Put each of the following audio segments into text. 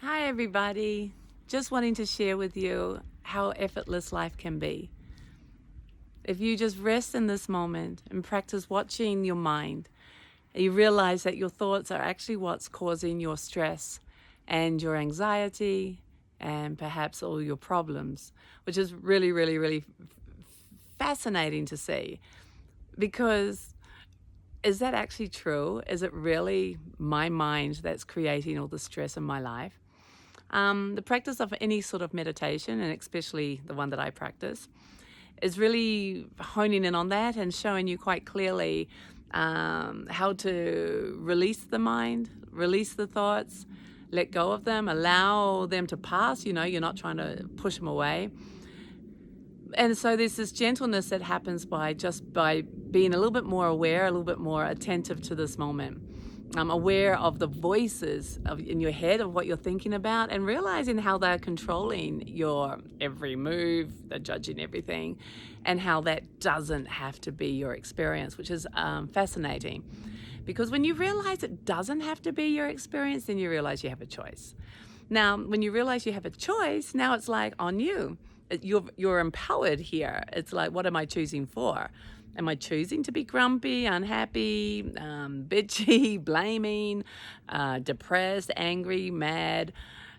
Hi, everybody. Just wanting to share with you how effortless life can be. If you just rest in this moment and practice watching your mind, you realize that your thoughts are actually what's causing your stress and your anxiety and perhaps all your problems, which is really, really, really fascinating to see because is that actually true? Is it really my mind that's creating all the stress in my life? The practice of any sort of meditation, and especially the one that I practice, is really honing in on that and showing you quite clearly how to release the mind, release the thoughts, let go of them, allow them to pass. You're not trying to push them away. And so there's this gentleness that happens by being a little bit more aware, a little bit more attentive to this moment. Aware of the voices in your head of what you're thinking about and realizing how they're controlling your every move, they're judging everything, and how that doesn't have to be your experience, which is fascinating. Because when you realize it doesn't have to be your experience, then you realize you have a choice. Now, when you realize you have a choice, now it's like on you. You're empowered here. It's like, what am I choosing for? Am I choosing to be grumpy, unhappy, bitchy, blaming, depressed, angry, mad,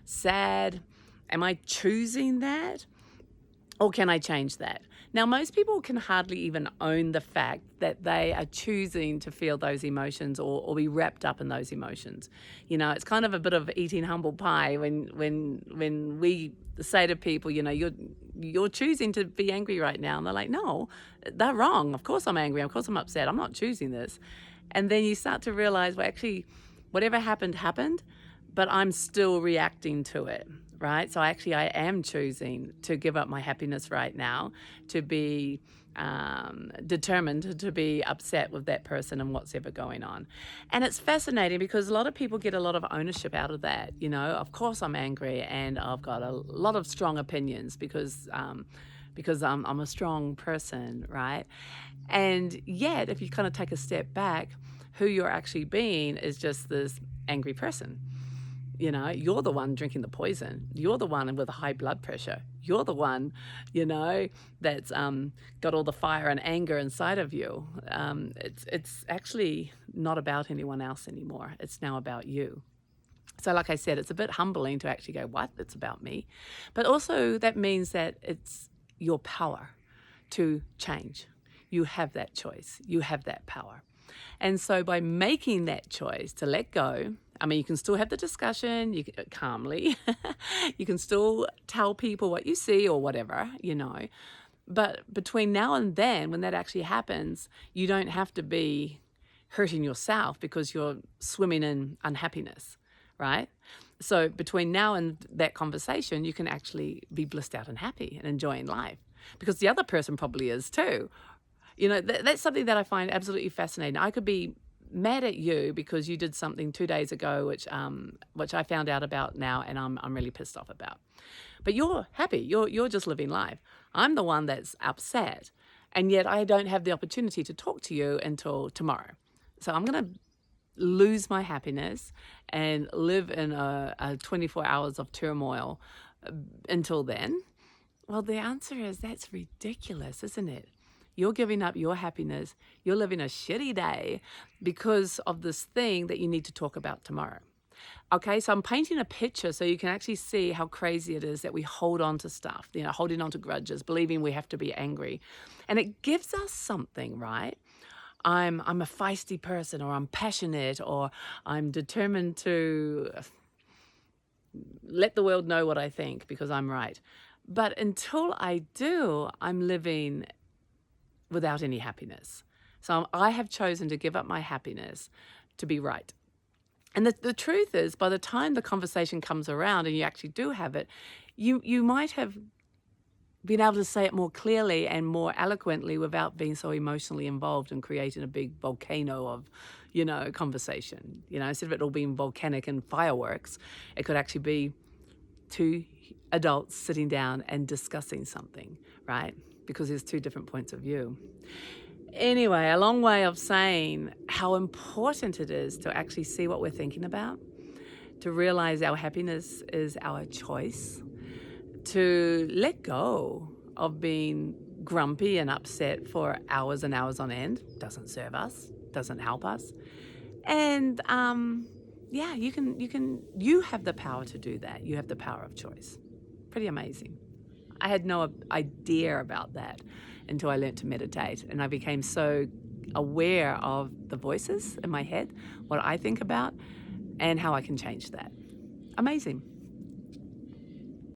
sad? Am I choosing that? Or can I change that? Now, most people can hardly even own the fact that they are choosing to feel those emotions or be wrapped up in those emotions. It's kind of a bit of eating humble pie when we say to people, you're choosing to be angry right now. And they're like, no, they're wrong. Of course I'm angry. Of course I'm upset. I'm not choosing this. And then you start to realize, well, actually, whatever happened, but I'm still reacting to it, right? So I am choosing to give up my happiness right now, to be determined to be upset with that person and what's ever going on. And it's fascinating because a lot of people get a lot of ownership out of that. Of course I'm angry and I've got a lot of strong opinions because I'm a strong person, right? And yet, if you kind of take a step back, who you're actually being is just this angry person. You're the one drinking the poison. You're the one with high blood pressure. You're the one, that's got all the fire and anger inside of you. It's actually not about anyone else anymore. It's now about you. So like I said, it's a bit humbling to actually go, what? It's about me. But also that means that it's your power to change. You have that choice. You have that power. And so by making that choice to let go, you can still have the discussion calmly. You can still tell people what you see or whatever, But between now and then, when that actually happens, you don't have to be hurting yourself because you're swimming in unhappiness, right? So between now and that conversation, you can actually be blissed out and happy and enjoying life because the other person probably is too. That's something that I find absolutely fascinating. I could be mad at you because you did something 2 days ago, which I found out about now, and I'm really pissed off about. But you're happy. You're just living life. I'm the one that's upset, and yet I don't have the opportunity to talk to you until tomorrow. So I'm going to lose my happiness and live in a 24 hours of turmoil until then. Well, the answer is that's ridiculous, isn't it? You're giving up your happiness. You're living a shitty day because of this thing that you need to talk about tomorrow. Okay, so I'm painting a picture so you can actually see how crazy it is that we hold on to stuff, holding on to grudges, believing we have to be angry. And it gives us something, right? I'm a feisty person, or I'm passionate, or I'm determined to let the world know what I think because I'm right. But until I do, I'm living without any happiness. So I have chosen to give up my happiness to be right. And the truth is, by the time the conversation comes around and you actually do have it, you might have been able to say it more clearly and more eloquently without being so emotionally involved and creating a big volcano of, conversation. Instead of it all being volcanic and fireworks, it could actually be two adults sitting down and discussing something, right? Because there's two different points of view. Anyway, a long way of saying how important it is to actually see what we're thinking about, to realize our happiness is our choice, to let go of being grumpy and upset for hours and hours on end. Doesn't serve us, doesn't help us. And yeah, you have the power to do that. You have the power of choice. Pretty amazing. I had no idea about that until I learned to meditate, and I became so aware of the voices in my head, what I think about, and how I can change that. Amazing.